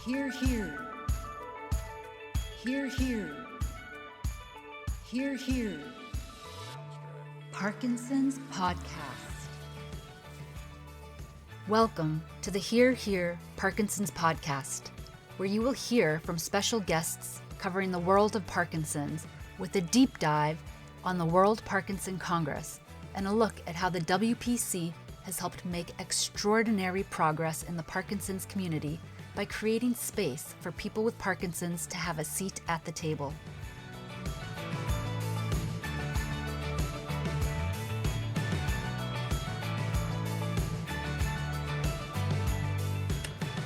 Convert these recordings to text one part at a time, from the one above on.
Hear, hear. Hear, hear. Hear, hear. Parkinson's Podcast. Welcome to the Hear, Hear Parkinson's Podcast, where you will hear from special guests covering the world of Parkinson's with a deep dive on the World Parkinson Congress and a look at how the WPC has helped make extraordinary progress in the Parkinson's community by creating space for people with Parkinson's to have a seat at the table.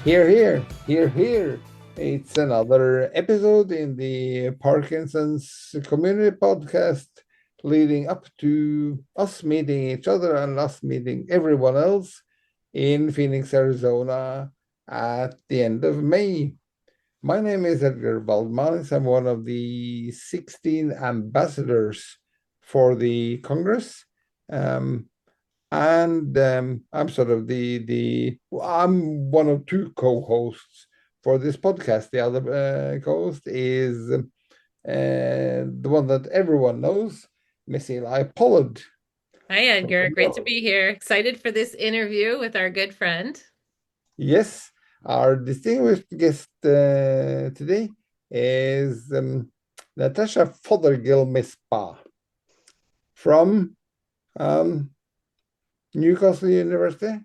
Hear, hear, hear, hear. It's another episode in the Parkinson's Community Podcast, leading up to us meeting each other and us meeting everyone else in Phoenix, Arizona at the end of May. My name is Edgar Valdmanis. I'm one of the 16 ambassadors for the Congress. I'm sort of I'm one of two co-hosts for this podcast. The other co-host is the one that everyone knows, Miss Eli Pollard. Hi, Edgar. Great to be here. Excited for this interview with our good friend. Yes, our distinguished guest today is Natasha Fothergill-Misbah from Newcastle University,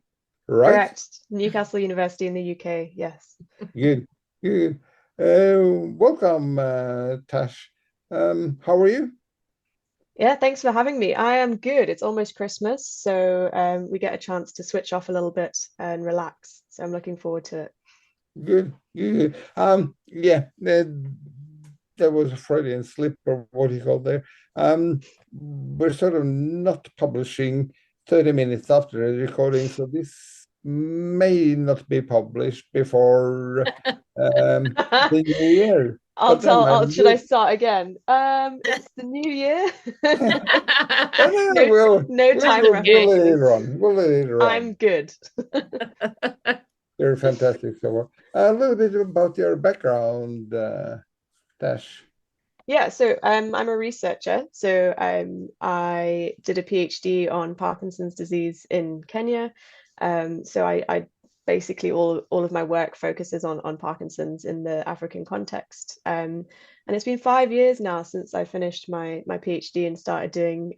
right? Correct. Newcastle University in the UK, yes. Good. Welcome, Tash. How are you? Yeah, thanks for having me. I am good. It's almost Christmas, so we get a chance to switch off a little bit and relax. So I'm looking forward to it. Good. Yeah, there was a Freudian slip or what you call there. We're sort of not publishing 30 minutes after the recording, so this may not be published before the new year. Should I start again? It's the new year. No time reference. We'll let it run. I'm good. You're fantastic. So, a little bit about your background, Tash. Yeah, so I'm a researcher. So I did a PhD on Parkinson's disease in Kenya. So I basically all of my work focuses on Parkinson's in the African context. And it's been 5 years now since I finished my PhD and started doing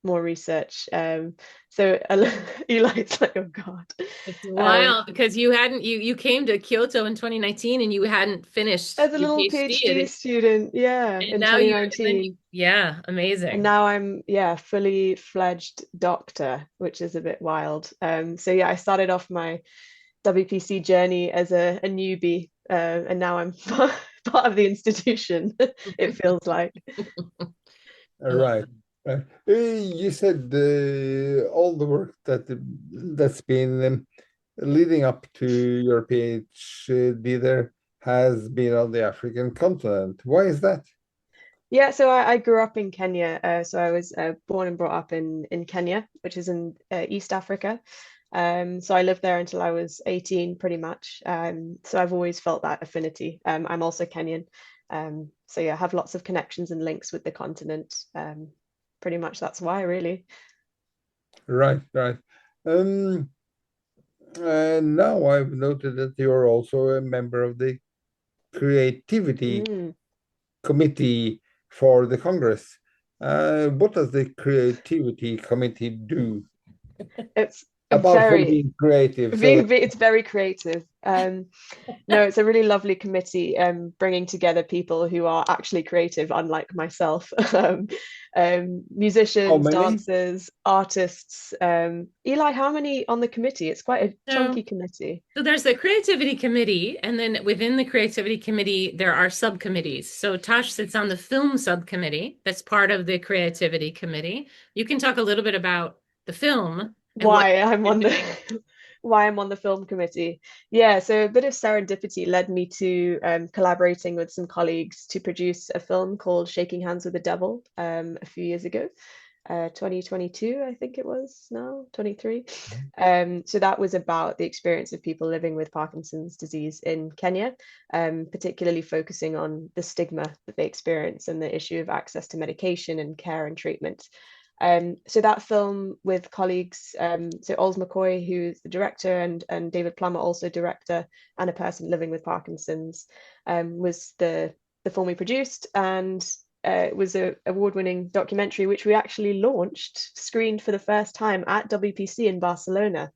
more research. So Eli's like, oh God. It's wild because you came to Kyoto in 2019 and you hadn't finished as a little PhD student, yeah, in now 2019. Yeah, amazing. And now I'm fully fledged doctor, which is a bit wild. So yeah, I started off my WPC journey as a newbie, and now I'm part of the institution. It feels like. Right. You said all the work that's been leading up to your PhD there has been on the African continent. Why is that? Yeah, so I grew up in Kenya. So I was born and brought up in Kenya, which is in East Africa. So I lived there until I was 18, pretty much. So I've always felt that affinity. I'm also Kenyan. So yeah, I have lots of connections and links with the continent. Pretty much that's why, really. Right. And now I've noted that you're also a member of the Creativity Committee for the Congress. What does the Creativity Committee do? It's Apart from being creative. It's very creative. No, it's a really lovely committee, bringing together people who are actually creative, unlike myself. Musicians, dancers, artists. Eli, how many on the committee? It's quite a chunky committee. So there's the Creativity Committee, and then within the Creativity Committee, there are subcommittees. So Tosh sits on the Film Subcommittee. That's part of the Creativity Committee. You can talk a little bit about the film. Why I'm on the film committee. Yeah, so a bit of serendipity led me to collaborating with some colleagues to produce a film called Shaking Hands with the Devil a few years ago. 2022, I think it was now, 23. So that was about the experience of people living with Parkinson's disease in Kenya, particularly focusing on the stigma that they experience and the issue of access to medication and care and treatment. So that film with colleagues, so Ols McCoy, who's the director, and David Plummer, also director, and a person living with Parkinson's, was the film we produced. And it was an award-winning documentary, which we actually screened for the first time at WPC in Barcelona.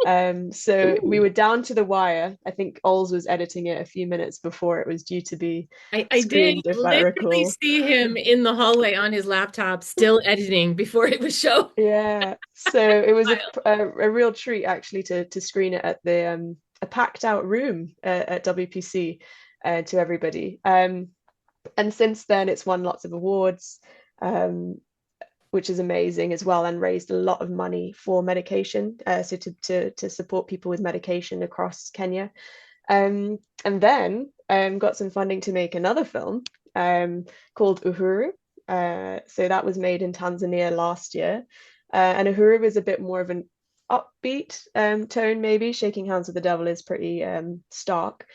So we were down to the wire. I think Ols was editing it a few minutes before it was due to be I screened, did if I literally recall. see him in the hallway on his laptop, still editing before it was shown. Yeah, so it was a real treat actually to screen it at the a packed out room at WPC to everybody. And since then, it's won lots of awards, which is amazing as well, and raised a lot of money for medication, so to support people with medication across Kenya. And then got some funding to make another film called Uhuru. So that was made in Tanzania last year. And Uhuru is a bit more of an upbeat tone, maybe. Shaking Hands with the Devil is pretty stark.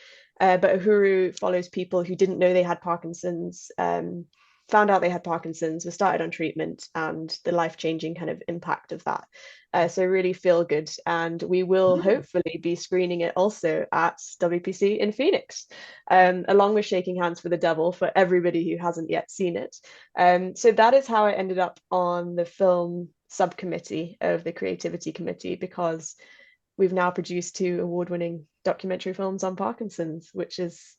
But Uhuru follows people who didn't know they had Parkinson's, found out they had Parkinson's, were started on treatment, and the life-changing kind of impact of that. So really feel good. And we will hopefully be screening it also at WPC in Phoenix, along with Shaking Hands with the Devil, for everybody who hasn't yet seen it. So that is how I ended up on the film subcommittee of the Creativity Committee, because we've now produced 2 award-winning documentary films on Parkinson's, which is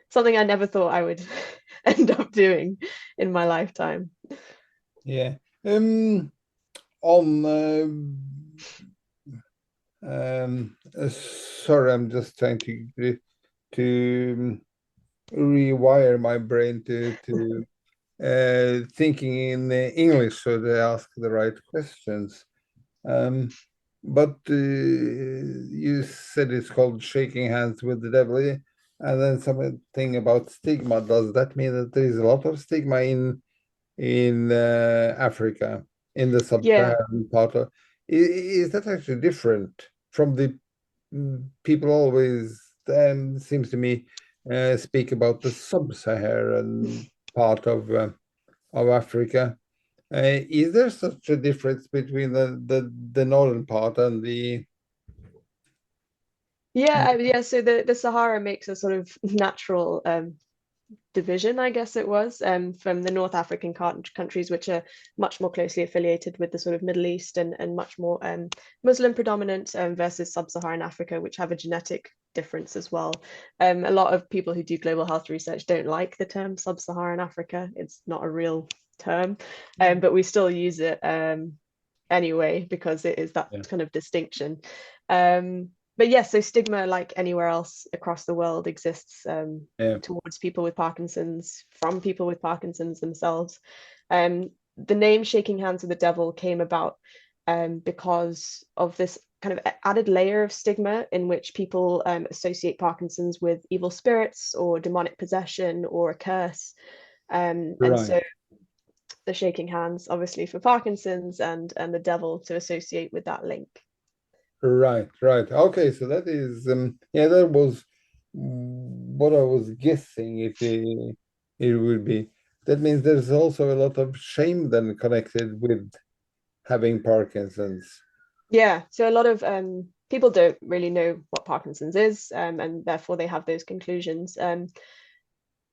something I never thought I would end up doing in my lifetime. Yeah. Sorry, I'm just trying to rewire my brain to thinking in English so they ask the right questions. But you said it's called Shaking Hands with the Devil, and then something about stigma. Does that mean that there is a lot of stigma in Africa, in the sub-Saharan part of? Is that actually different from the people always seems to me speak about the sub-Saharan part of Africa? Is there such a difference between the northern part and the? Yeah, so the Sahara makes a sort of natural division, I guess it was, from the North African countries, which are much more closely affiliated with the sort of Middle East and much more Muslim predominant, versus sub-Saharan Africa, which have a genetic difference as well. A lot of people who do global health research don't like the term sub-Saharan Africa. It's not a real term, but we still use it anyway, because it is that kind of distinction. But yes, so stigma, like anywhere else across the world, exists towards people with Parkinson's, from people with Parkinson's themselves. The name Shaking Hands with the Devil came about because of this kind of added layer of stigma in which people associate Parkinson's with evil spirits or demonic possession or a curse. And so the shaking hands, obviously, for Parkinson's, and the devil to associate with that link. Right. Okay, so that is that was what I was guessing it would be. That means there's also a lot of shame then connected with having Parkinson's. Yeah, so a lot of people don't really know what Parkinson's is, and therefore they have those conclusions.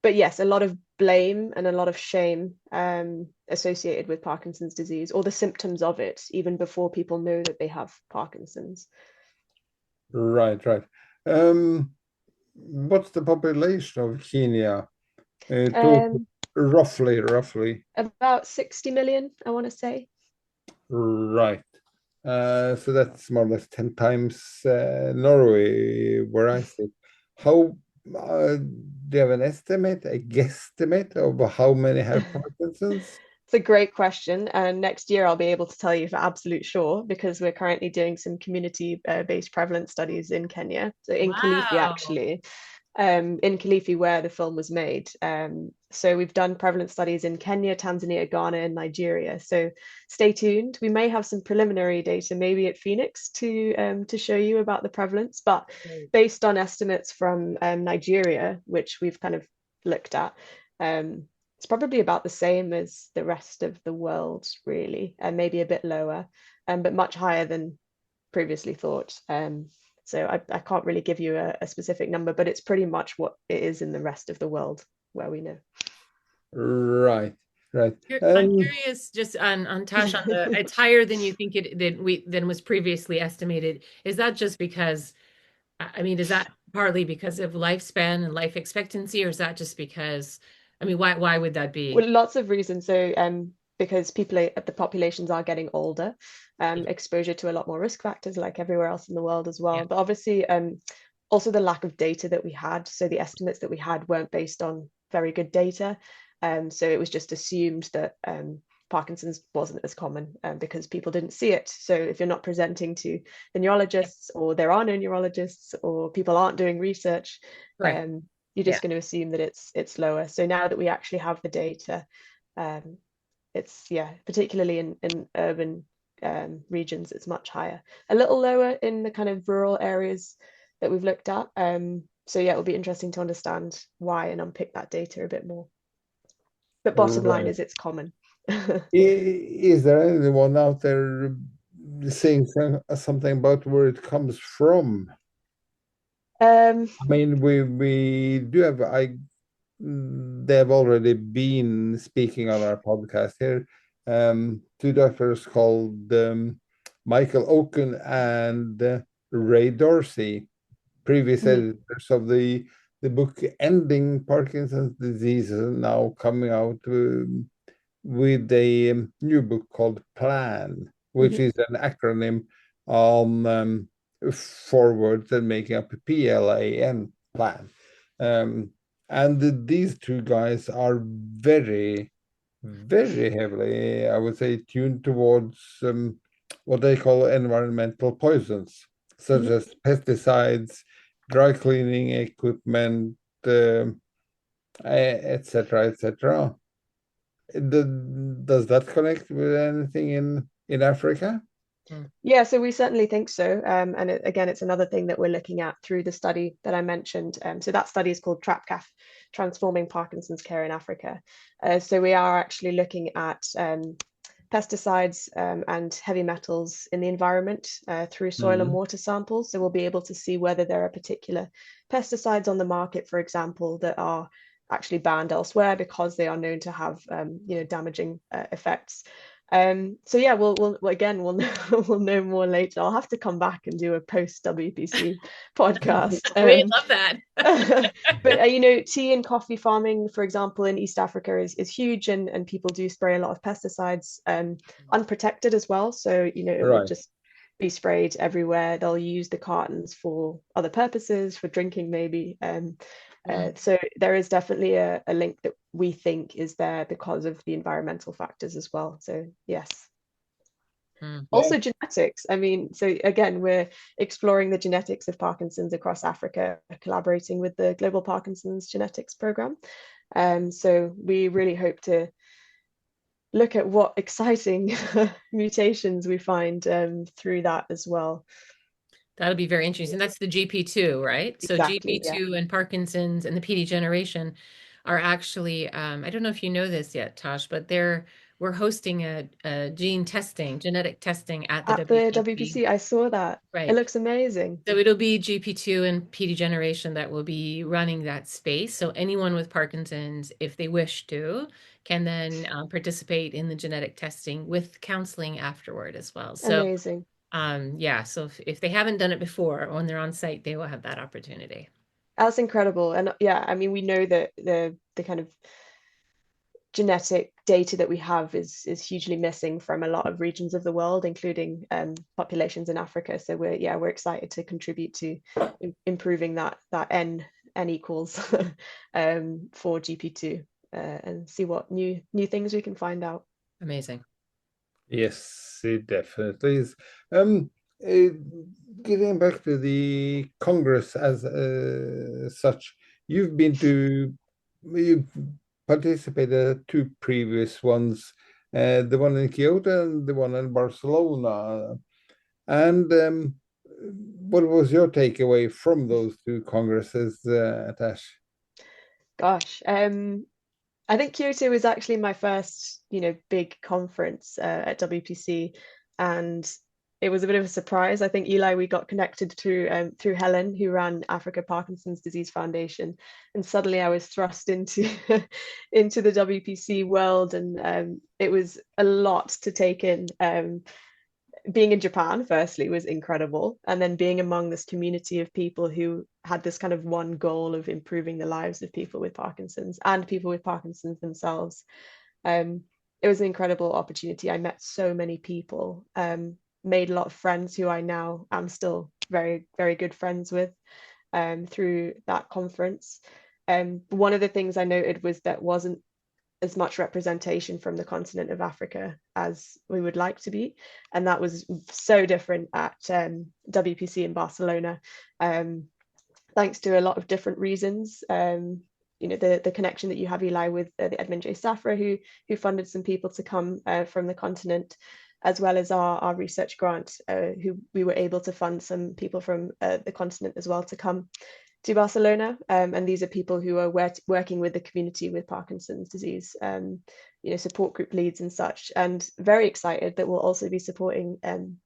But yes, a lot of blame and a lot of shame associated with Parkinson's disease, or the symptoms of it, even before people know that they have Parkinson's. Right. What's the population of Kenya? Roughly. About 60 million, I want to say. Right. So that's more or less 10 times Norway, where I sit. How do you have an estimate, a guesstimate of how many have Parkinson's? It's a great question, and next year I'll be able to tell you for absolute sure, because we're currently doing some community-based prevalence studies in Kenya, so in Kilifi actually. in Kilifi, where the film was made. So we've done prevalence studies in Kenya, Tanzania, Ghana, and Nigeria. So stay tuned. We may have some preliminary data, maybe at Phoenix, to show you about the prevalence. But based on estimates from Nigeria, which we've kind of looked at, it's probably about the same as the rest of the world, really, and maybe a bit lower, but much higher than previously thought. So I can't really give you a specific number, but it's pretty much what it is in the rest of the world where we know. Right. I'm curious, just on Tash, on the it's higher than you think than was previously estimated. Is that just because, I mean, is that partly because of lifespan and life expectancy, or is that just because, I mean, why would that be? Well, lots of reasons. So because the populations are getting older, exposure to a lot more risk factors like everywhere else in the world as well. Yeah. But obviously, also the lack of data that we had. So the estimates that we had weren't based on very good data. So it was just assumed that Parkinson's wasn't as common because people didn't see it. So if you're not presenting to the neurologists, or there are no neurologists, or people aren't doing research, Right. you're just going to assume that it's lower. So now that we actually have the data, it's particularly in urban regions, it's much higher. A little lower in the kind of rural areas that we've looked at. So yeah, it will be interesting to understand why and unpick that data a bit more. But bottom line is it's common. Is there anyone out there saying something about where it comes from? I mean, we do have they have already been speaking on our podcast here. Two doctors called Michael Oken and Ray Dorsey, previous editors of the book Ending Parkinson's Disease, now coming out with a new book called Plan, which is an acronym on forwards and making up a PLAN, plan. And these two guys are very, very heavily, I would say, tuned towards what they call environmental poisons, such as pesticides, dry cleaning equipment, etc., etc. Does that connect with anything in Africa? Yeah, so we certainly think so. And again, it's another thing that we're looking at through the study that I mentioned. So that study is called TRAPCAF, Transforming Parkinson's Care in Africa. So we are actually looking at pesticides and heavy metals in the environment through soil and water samples. So we'll be able to see whether there are particular pesticides on the market, for example, that are actually banned elsewhere because they are known to have damaging effects. So yeah, we'll know more later. I'll have to come back and do a post WPC podcast. We love that. But tea and coffee farming, for example, in East Africa is huge, and people do spray a lot of pesticides unprotected as well. So it will just be sprayed everywhere. They'll use the cartons for other purposes, for drinking maybe. So there is definitely a link that we think is there because of the environmental factors as well. So yes. Also genetics. I mean, so again, we're exploring the genetics of Parkinson's across Africa, collaborating with the Global Parkinson's Genetics Program. So we really hope to look at what exciting mutations we find through that as well. That'll be very interesting. That's the GP2, right? Exactly, so GP2 and Parkinson's and the PD generation are actually, I don't know if you know this yet, Tosh, but we're hosting a genetic testing at the WPC. I saw that. Right. It looks amazing. So it'll be GP2 and PD generation that will be running that space. So anyone with Parkinson's, if they wish to, can then participate in the genetic testing with counseling afterward as well. So amazing. So if they haven't done it before, when they're on site, they will have that opportunity. That's incredible. And yeah, I mean, we know that the kind of genetic data that we have is hugely missing from a lot of regions of the world, including populations in Africa. So we're excited to contribute to improving that N equals for GP2 and see what new things we can find out. Amazing. Yes, it definitely is. Getting back to the Congress as such, you participated at two previous ones, the one in Kyoto and the one in Barcelona. And what was your takeaway from those two congresses, Tash? Gosh, I think Kyoto was actually my first, big conference at WPC, and it was a bit of a surprise. I think Eli, we got connected through Helen, who ran Africa Parkinson's Disease Foundation, and suddenly I was thrust into into the WPC world, and it was a lot to take in. Being in Japan, firstly, was incredible. And then being among this community of people who had this kind of one goal of improving the lives of people with Parkinson's and people with Parkinson's themselves. It was an incredible opportunity. I met so many people, made a lot of friends who I now am still very, very good friends with through that conference. One of the things I noted was that wasn't as much representation from the continent of Africa as we would like to be. And that was so different at WPC in Barcelona, thanks to a lot of different reasons. The connection that you have, Eli, with the Edmund J. Safra, who funded some people to come from the continent, as well as our research grant, who we were able to fund some people from the continent as well to come to Barcelona, and these are people who are working with the community with Parkinson's disease, support group leads and such, and very excited that we'll also be supporting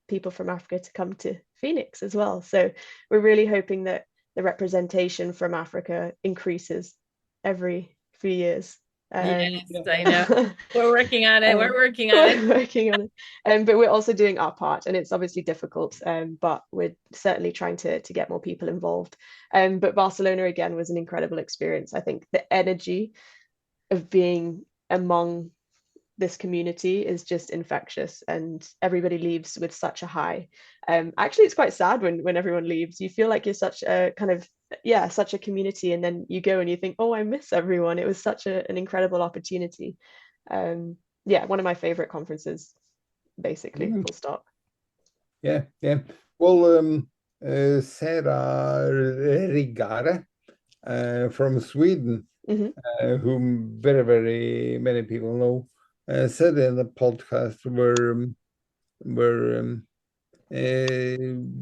people from Africa to come to Phoenix as well. So we're really hoping that the representation from Africa increases every few years. Yes, I know. We're working on it. We're working on it. But we're also doing our part, and it's obviously difficult, but we're certainly trying to get more people involved. But Barcelona, again, was an incredible experience. I think the energy of being among this community is just infectious, and everybody leaves with such a high. Actually, it's quite sad when everyone leaves. You feel like you're such a kind of such a community, and then you go and you think, oh, I miss everyone. It was such an incredible opportunity. One of my favorite conferences, basically. Full stop. Yeah. Well, Sarah Rigare from Sweden, whom very, very many people know, said in the podcast where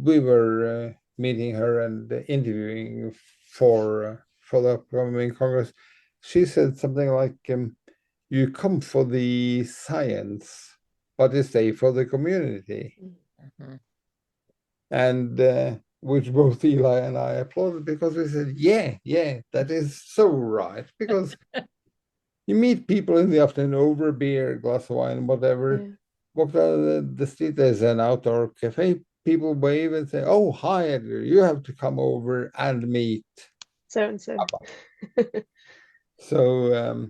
we were meeting her and interviewing for the upcoming Congress. She said something like, you come for the science, but you stay for the community. And which both Eli and I applauded, because we said, yeah, that is so right. Because you meet people in the afternoon over a beer, a glass of wine, whatever. Walk down the street, there's an outdoor cafe. People wave and say, oh, hi, Edgar, you have to come over and meet. So-and-so. So,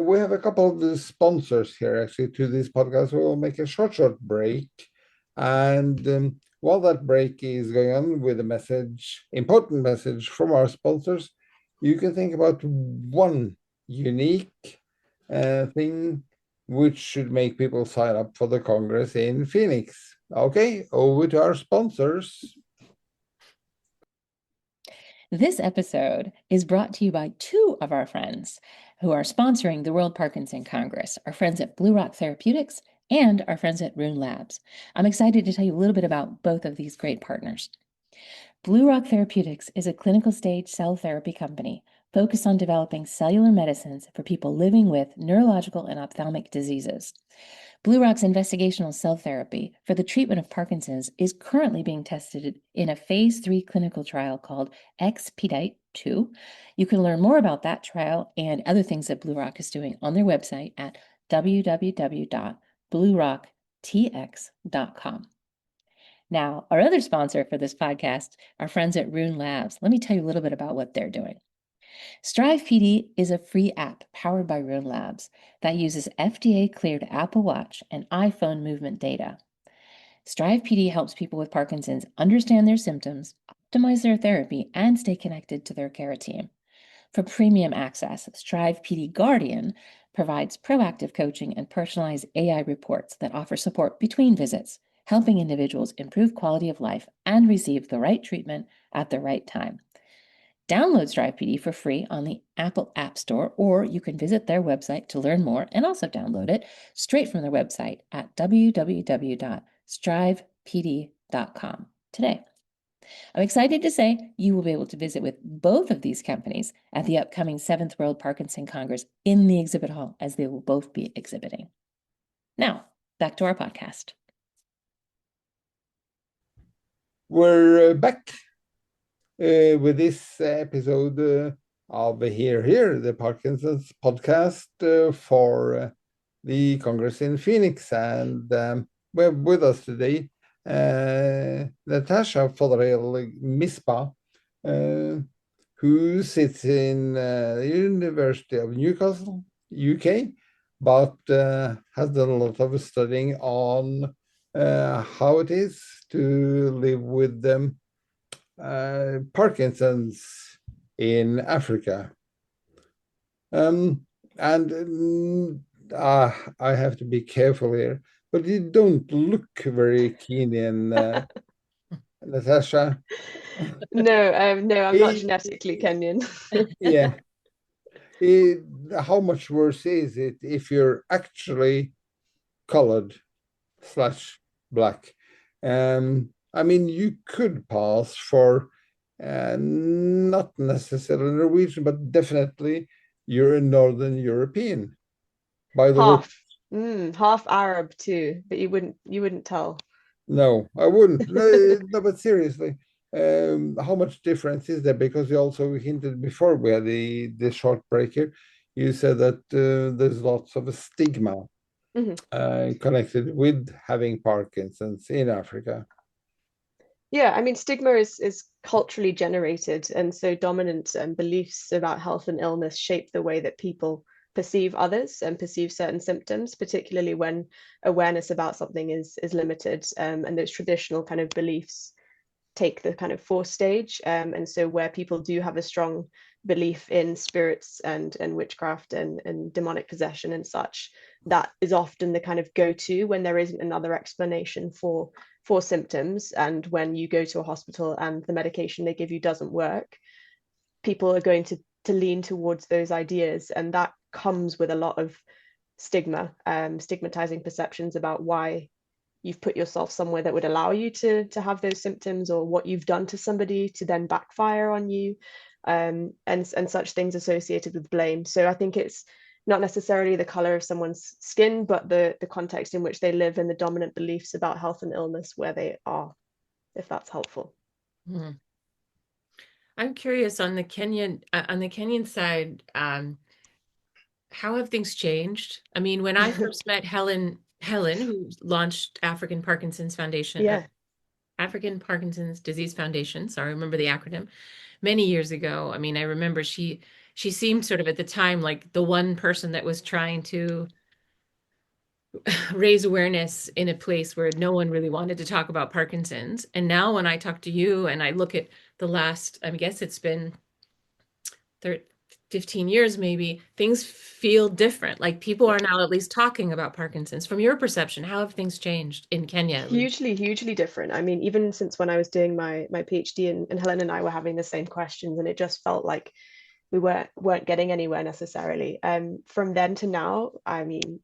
we have a couple of sponsors here, actually, to this podcast. We'll make a short break. And while that break is going on with a important message from our sponsors, you can think about one unique thing which should make people sign up for the Congress in Phoenix. Okay, over to our sponsors. This episode is brought to you by two of our friends who are sponsoring the World Parkinson Congress, our friends at Blue Rock Therapeutics and our friends at Rune Labs. I'm excited to tell you a little bit about both of these great partners. Blue Rock Therapeutics is a clinical stage cell therapy company focused on developing cellular medicines for people living with neurological and ophthalmic diseases. Blue Rock's investigational cell therapy for the treatment of Parkinson's is currently being tested in a phase 3 clinical trial called Expedite-2. You can learn more about that trial and other things that Blue Rock is doing on their website at www.bluerocktx.com. Now, our other sponsor for this podcast, our friends at Rune Labs. Let me tell you a little bit about what they're doing. Strive PD is a free app powered by Rune Labs that uses FDA-cleared Apple Watch and iPhone movement data. Strive PD helps people with Parkinson's understand their symptoms, optimize their therapy, and stay connected to their care team. For premium access, Strive PD Guardian provides proactive coaching and personalized AI reports that offer support between visits. helping individuals improve quality of life and receive the right treatment at the right time. Download Strive PD for free on the Apple App Store, or you can visit their website to learn more and also download it straight from their website at www.strivepd.com today. I'm excited to say you will be able to visit with both of these companies at the upcoming 7th World Parkinson Congress in the exhibit hall, as they will both be exhibiting. Now, back to our podcast. We're back with this episode of Here, the Parkinson's podcast for the Congress in Phoenix. And we have with us today Natasha Fothergill-Misbah, who sits in the University of Newcastle, UK, but has done a lot of studying on how it is to live with Parkinson's in Africa. I have to be careful here, but you don't look very Kenyan, Natasha. No, I'm not genetically Kenyan. Yeah. How much worse is it if you're actually colored / black? I mean, you could pass for not necessarily Norwegian, but definitely you're a Northern European. By the way, half Arab too, but you wouldn't tell. No, I wouldn't. No, but seriously, how much difference is there? Because you also hinted before we had the short break here. You said that there's lots of stigma connected with having Parkinson's in Africa. Yeah, I mean, stigma is culturally generated, and so dominant beliefs about health and illness shape the way that people perceive others and perceive certain symptoms, particularly when awareness about something is limited, and those traditional kind of beliefs take the kind of fourth stage. And so where people do have a strong belief in spirits and witchcraft and demonic possession and such, that is often the kind of go-to when there isn't another explanation for symptoms. And when you go to a hospital and the medication they give you doesn't work, people are going to lean towards those ideas, and that comes with a lot of stigma, stigmatizing perceptions about why you've put yourself somewhere that would allow you to have those symptoms, or what you've done to somebody to then backfire on you, and such things associated with blame. So I think it's not necessarily the color of someone's skin, but the context in which they live and the dominant beliefs about health and illness where they are, if that's helpful. I'm curious on the Kenyan side, how have things changed? I mean, when I first met Helen, who launched African Parkinson's Foundation, African Parkinson's Disease Foundation, sorry, I remember the acronym, many years ago. I mean, I remember she seemed sort of at the time like the one person that was trying to raise awareness in a place where no one really wanted to talk about Parkinson's. And now when I talk to you and I look at the last, I guess it's been 15 years maybe, things feel different. Like people are now at least talking about Parkinson's. From your perception, how have things changed in Kenya? Hugely different. I mean, even since when I was doing my PhD, and Helen and I were having the same questions, and it just felt like we weren't getting anywhere necessarily. From then to now, I mean,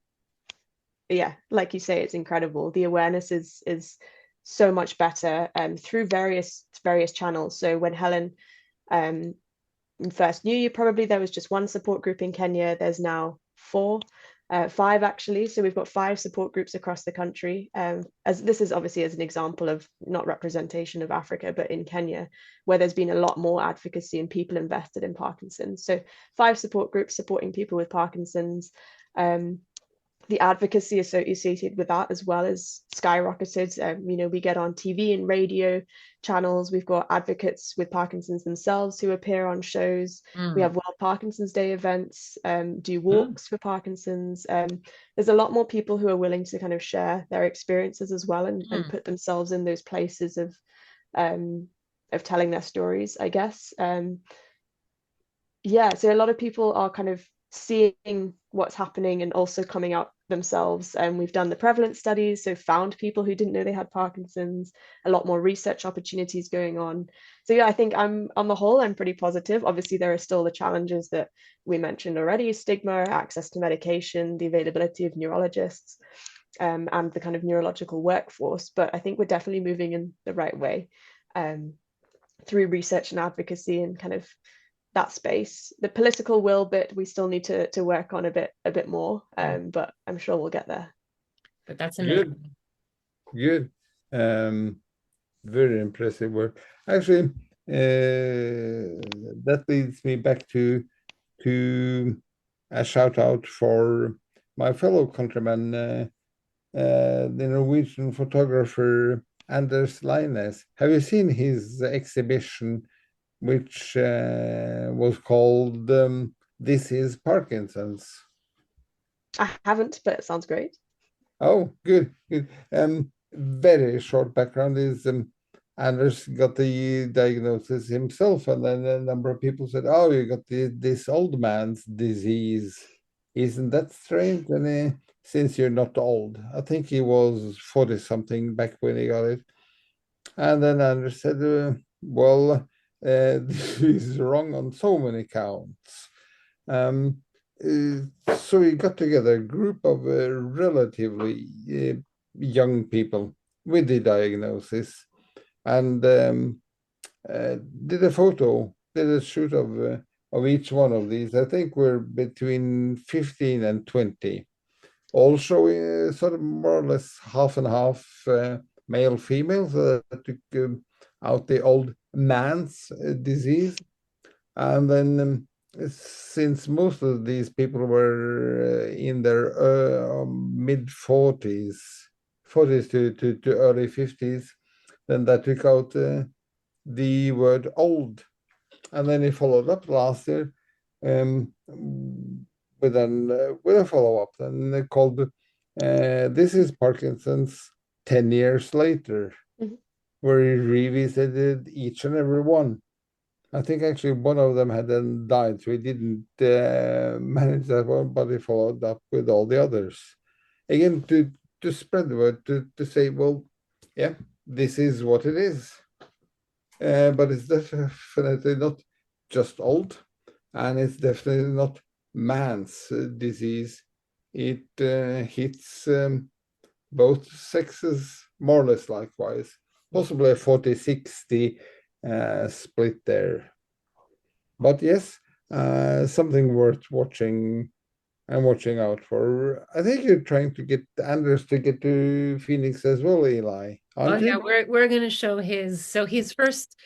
yeah, like you say, it's incredible. The awareness is so much better through various channels. So when Helen first knew you, probably there was just one support group in Kenya. There's now 5 actually. So we've got 5 support groups across the country. As this is obviously as an example of not representation of Africa, but in Kenya, where there's been a lot more advocacy and people invested in Parkinson's. So 5 support groups supporting people with Parkinson's. The advocacy associated with that as well as skyrocketed. We get on TV and radio channels. We've got advocates with Parkinson's themselves who appear on shows. We have World Parkinson's Day events, do walks for Parkinson's. There's a lot more people who are willing to kind of share their experiences as well and put themselves in those places of telling their stories, I guess. So a lot of people are kind of seeing what's happening and also coming out themselves. And we've done the prevalence studies, so found people who didn't know they had Parkinson's, a lot more research opportunities going on. So yeah, I think I'm on the whole, I'm pretty positive. Obviously, there are still the challenges that we mentioned already: stigma, access to medication, the availability of neurologists, and the kind of neurological workforce. But I think we're definitely moving in the right way through research and advocacy and kind of that space. The political will bit we still need to work on a bit more, but I'm sure we'll get there. But that's amazing. Good. Very impressive work. Actually, that leads me back to a shout out for my fellow countryman, the Norwegian photographer Anders Leines. Have you seen his exhibition, which was called This is Parkinson's? I haven't, but it sounds great. Oh, good. Very short background is Anders got the diagnosis himself, and then a number of people said, "Oh, you got this old man's disease. Isn't that strange?" And since you're not old, I think he was 40 something back when he got it. And then Anders said, "Well, this is wrong on so many counts." So we got together a group of relatively young people with the diagnosis, and did a shoot of each one of these. I think we're between 15 and 20, all showing sort of more or less half and half male female, so that took out the old man's disease. And then since most of these people were in their mid 40s to early 50s, then that took out the word old. And then he followed up last year with a follow-up then called This is Parkinson's 10 years later, where he revisited each and every one. I think actually one of them had then died, so he didn't manage that one, but he followed up with all the others. Again, to spread the word, to say, well, yeah, this is what it is. But it's definitely not just old, and it's definitely not man's disease. It hits both sexes more or less likewise, possibly a 40-60 split there. But yes, something worth watching and watching out for. I think you're trying to get Anders to get to Phoenix as well, Eli, aren't you? Yeah, we're going to show his first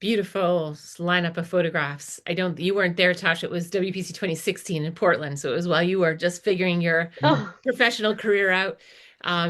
beautiful lineup of photographs. You weren't there, Tosh. It was WPC 2016 in Portland, so it was while you were just figuring your professional career out.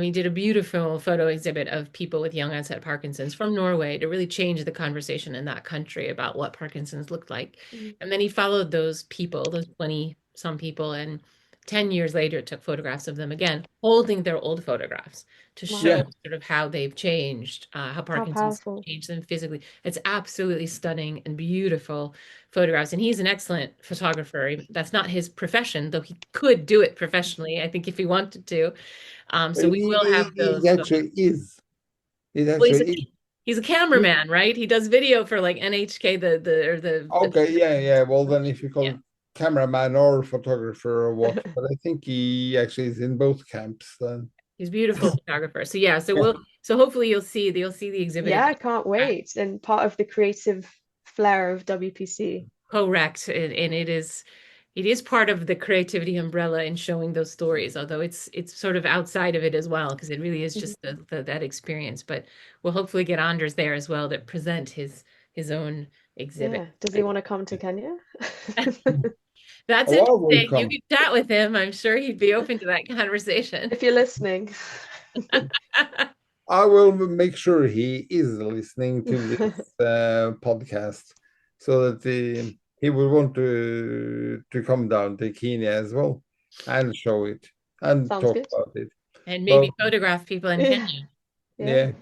He did a beautiful photo exhibit of people with young onset Parkinson's from Norway to really change the conversation in that country about what Parkinson's looked like. And then he followed those people, those 20-some people, and 10 years later took photographs of them again, holding their old photographs to show sort of how they've changed, how Parkinson's changed them physically. It's absolutely stunning and beautiful photographs. And he's an excellent photographer. That's not his profession, though he could do it professionally, I think, if he wanted to. So we will have those. It actually is. It actually is. He's a cameraman, right? He does video for like NHK, Yeah. Well, then if you call it cameraman or photographer or what, but I think he actually is in both camps then. He's a beautiful photographer. So yeah, so hopefully you'll see the exhibit. Yeah, I can't wait. And part of the creative flair of WPC. Correct. And it is part of the creativity umbrella in showing those stories, although it's sort of outside of it as well, because it really is just that experience. But we'll hopefully get Anders there as well to present his own exhibit. Yeah. Does he want to come to Kenya? That's interesting. You can chat with him. I'm sure he'd be open to that conversation. If you're listening. I will make sure he is listening to this podcast, so that he will want to come down to Kenya as well and show it and talk about it. And maybe photograph people in Kenya.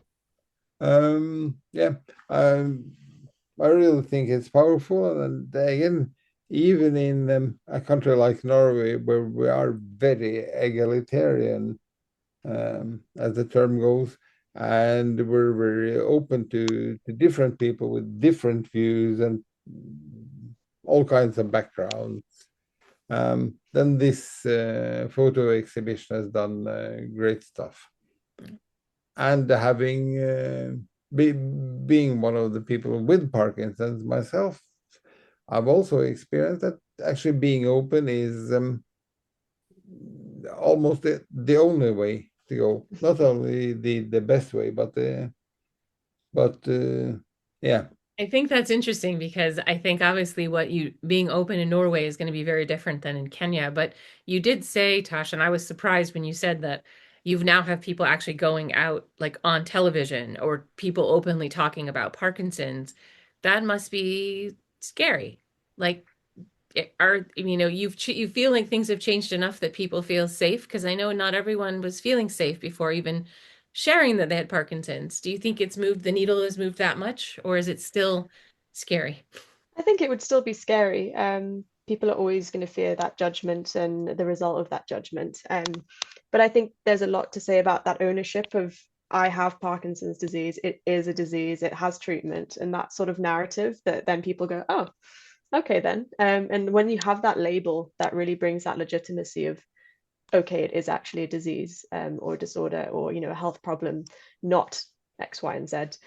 I really think it's powerful. And again, even in a country like Norway, where we are very egalitarian, as the term goes, and we're very open to different people with different views and all kinds of backgrounds. Then this photo exhibition has done great stuff. And being one of the people with Parkinson's myself, I've also experienced that actually being open is almost the only way to go. Not only the best way, but yeah. I think that's interesting because I think obviously being open in Norway is going to be very different than in Kenya. But you did say, Tosh, and I was surprised when you said that you've now have people actually going out like on television or people openly talking about Parkinson's. That must be scary. Like, you feel like things have changed enough that people feel safe? Because I know not everyone was feeling safe before even sharing that they had Parkinson's. Do you think the needle has moved that much, or is it still scary? I think it would still be scary. People are always going to fear that judgment and the result of that judgment. But I think there's a lot to say about that ownership of, I have Parkinson's disease, it is a disease, it has treatment, and that sort of narrative that then people go, oh, okay then. And when you have that label, that really brings that legitimacy of, okay, it is actually a disease or a disorder or, a health problem, not X, Y, and Z.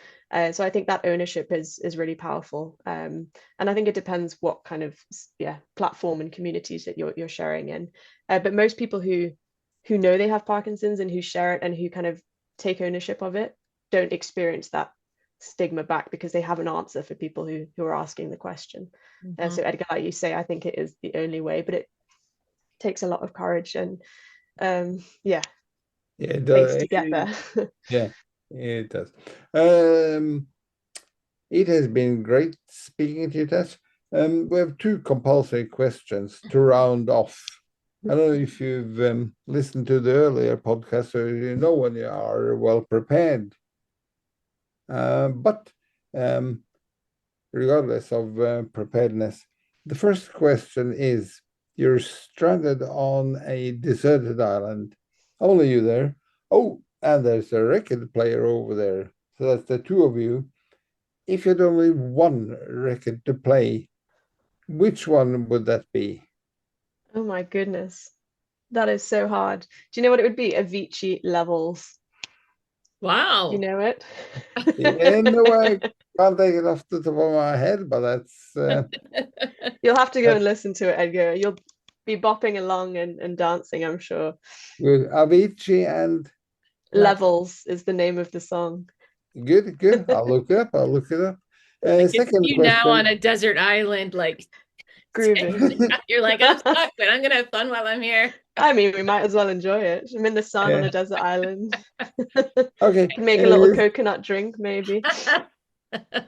So I think that ownership is really powerful. And I think it depends what kind of platform and communities that you're sharing in. But most people who know they have Parkinson's and who share it and who kind of take ownership of it don't experience that stigma back because they have an answer for people who are asking the question. So Edgar, like you say, I think it is the only way, but it takes a lot of courage and it takes to get there. Yeah, it does. It has been great speaking to you, Tess. We have 2 compulsory questions to round off. I don't know if you've listened to the earlier podcast, so you know when you are well prepared. But regardless of preparedness, the first question is, you're stranded on a deserted island. Only you there. Oh, and there's a record player over there. So that's the 2 of you. If you had only one record to play, which one would that be? Oh my goodness. That is so hard. Do you know what it would be? Avicii Levels. Wow. You know it? Yeah, no, I can't take it off the top of my head, but that's... You'll have to go and listen to it, Edgar. You'll be bopping along and dancing, I'm sure. Good. Avicii and... Levels is the name of the song. Good. I'll look it up. Second you question. Now on a desert island, like grooving. You're like, I'm stuck, but I'm gonna have fun while I'm here. I mean, we might as well enjoy it. I'm in the sun on a desert island. Okay. Make a little coconut drink, maybe.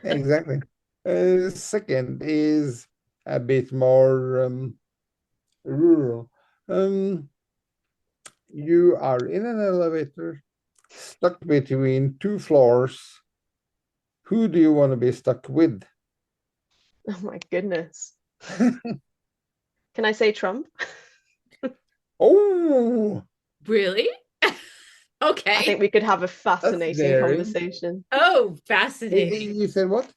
Exactly. Second is a bit more rural. You are in an elevator, stuck between 2 floors. Who do you want to be stuck with? Oh my goodness. Can I say Trump? Oh, really? Okay. I think we could have a fascinating conversation. Oh, fascinating. You said what?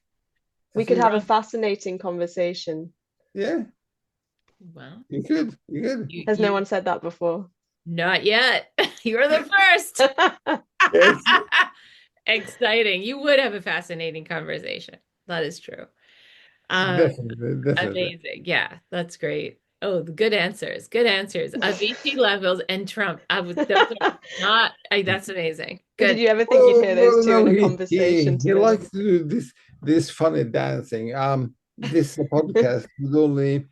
We could have a fascinating conversation. Yeah. Well, you could. Has no one said that before? Not yet. You're the first. Yes. Exciting. You would have a fascinating conversation. That is true. Definitely. Amazing. Yeah, that's great. Oh, good answers. Avicii Levels and Trump. That's amazing. Good. Did you ever think you'd hear those two in a conversation? He likes to do this funny dancing. This podcast with only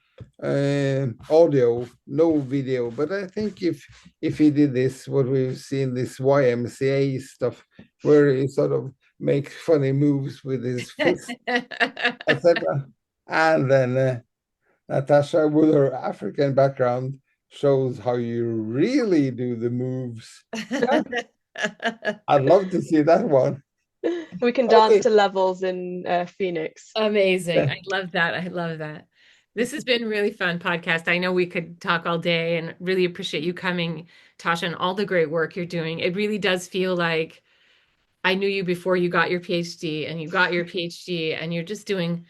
audio, no video. But I think if he did this, what we've seen, this YMCA stuff, where he sort of makes funny moves with his fist, etc. And then Natasha, with her African background, shows how you really do the moves. I'd love to see that one. We can dance to Levels in Phoenix. Amazing. I love that. This has been a really fun podcast. I know we could talk all day and really appreciate you coming, Tasha, and all the great work you're doing. It really does feel like I knew you before you got your PhD, and you got your PhD, and you're just doing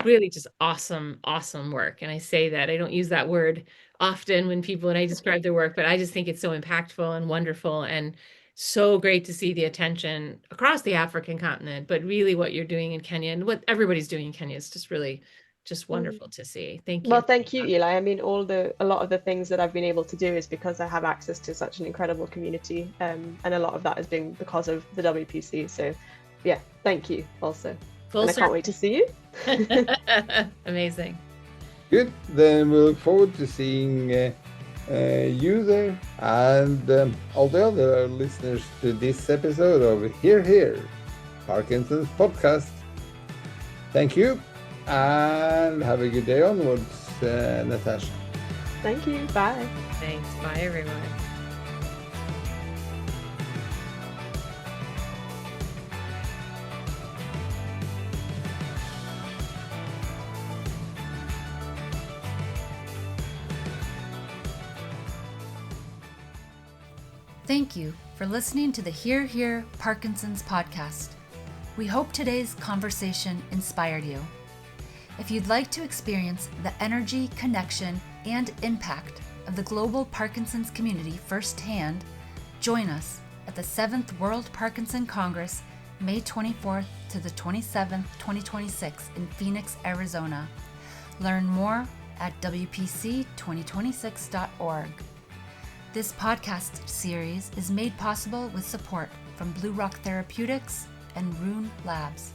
really just awesome, awesome work. And I say that, I don't use that word often when I describe their work, but I just think it's so impactful and wonderful, and so great to see the attention across the African continent, but really what you're doing in Kenya and what everybody's doing in Kenya is just really just wonderful to see. Thank Well, you. thank you, Eli. I mean, a lot of the things that I've been able to do is because I have access to such an incredible community, and a lot of that has been because of the WPC. So, yeah, thank you also. And I can't wait to see you. Amazing. Good. Then we look forward to seeing you there and all the other listeners to this episode of Here, Parkinson's podcast. Thank you, and have a good day onwards, Natasha. Thank you. Bye. Thanks. Bye, everyone. Thank you for listening to the Here, Parkinson's podcast. We hope today's conversation inspired you. If you'd like to experience the energy, connection, and impact of the global Parkinson's community firsthand, join us at the 7th World Parkinson Congress, May 24th to the 27th, 2026 in Phoenix, Arizona. Learn more at WPC2026.org. This podcast series is made possible with support from Blue Rock Therapeutics and Rune Labs.